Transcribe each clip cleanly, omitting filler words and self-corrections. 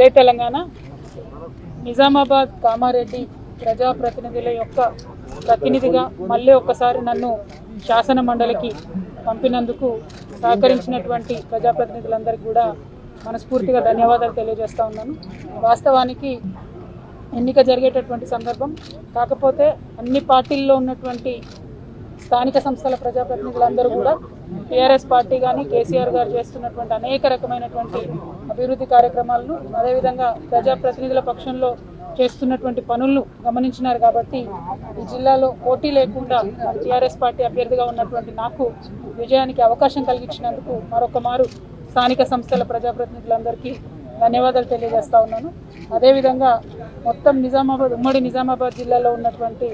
జై తెలంగాణ. నిజామాబాద్ కామారెడ్డి ప్రజాప్రతినిధుల యొక్క ప్రతినిధిగా మళ్ళీ ఒక్కసారి నన్ను శాసన మండలికి పంపినందుకు సహకరించినటువంటి ప్రజాప్రతినిధులందరికీ కూడా మనస్ఫూర్తిగా ధన్యవాదాలు తెలియజేస్తా ఉన్నాను. వాస్తవానికి ఎన్నిక జరిగేటటువంటి సందర్భం, కాకపోతే అన్ని పార్టీల్లో ఉన్నటువంటి స్థానిక సంస్థల ప్రజాప్రతినిధులందరూ కూడా టీఆర్ఎస్ పార్టీ కానీ కేసీఆర్ గారు చేస్తున్నటువంటి అనేక రకమైనటువంటి అభివృద్ధి కార్యక్రమాలను, అదేవిధంగా ప్రజాప్రతినిధుల పక్షంలో చేస్తున్నటువంటి పనులను గమనించినారు. కాబట్టి ఈ జిల్లాలో పోటీ లేకుండా టీఆర్ఎస్ పార్టీ అభ్యర్థిగా ఉన్నటువంటి నాకు విజయానికి అవకాశం కలిగించినందుకు మరొక మారు స్థానిక సంస్థల ప్రజాప్రతినిధులందరికీ ధన్యవాదాలు తెలియజేస్తా ఉన్నాను. అదేవిధంగా మొత్తం ఉమ్మడి నిజామాబాద్ జిల్లాలో ఉన్నటువంటి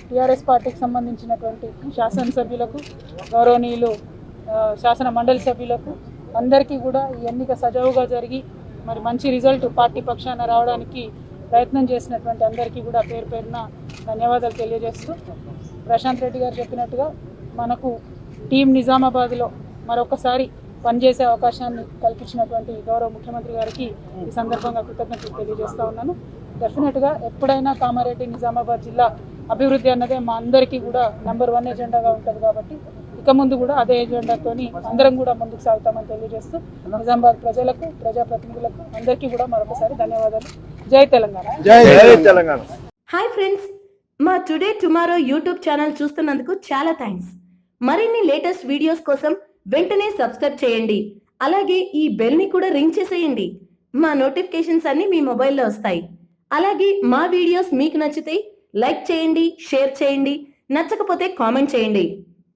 టీఆర్ఎస్ పార్టీకి సంబంధించినటువంటి శాసనసభ్యులకు, గౌరవనీయులు శాసన మండలి సభ్యులకు అందరికీ కూడా ఈ ఎన్నిక సజావుగా జరిగి మరి మంచి రిజల్ట్ పార్టీ పక్షాన రావడానికి ప్రయత్నం చేసినటువంటి అందరికీ కూడా పేరు పేరున ధన్యవాదాలు తెలియజేస్తూ, ప్రశాంత్ రెడ్డి గారు చెప్పినట్టుగా మనకు టీం నిజామాబాద్లో మరొకసారి పనిచేసే అవకాశాన్ని కల్పించినటువంటి గౌరవ ముఖ్యమంత్రి గారికి ఈ సందర్భంగా కృతజ్ఞతలు తెలియజేస్తా ఉన్నాను. డెఫినెట్గా ఎప్పుడైనా కామారెడ్డి నిజామాబాద్ జిల్లా అభివృద్ధి అన్నదే మా అందరికీ కూడా నెంబర్ 1 ఎజెండాగా ఉంటుంది. కాబట్టి ఇక ముందు కూడా అదే ఎజెండాతోని అందరం కూడా ముందుకు సాగుతామని తెలియజేస్తూ నిజామాబాద్ ప్రజలకు, ప్రజాప్రతినిధులకు అందరికీ కూడా మరొకసారి ధన్యవాదాలు. జై తెలంగాణ. జై తెలంగాణ. హాయ్ ఫ్రెండ్స్, మా టుడే టుమారో యూట్యూబ్ ఛానల్ చూస్తున్నందుకు చాలా థ్యాంక్స్. మరిన్ని లేటెస్ట్ వీడియోస్ కోసం వెంటనే సబ్స్క్రైబ్ చేయండి. అలాగే ఈ బెల్ ని కూడా రింగ్ చేసేయండి. మా నోటిఫికేషన్స్ అన్ని మీ మొబైల్లో వస్తాయి. అలాగే మా వీడియోస్ మీకు నచ్చితే లైక్ చేయండి, షేర్ చేయండి, నచ్చకపోతే కామెంట్ చేయండి.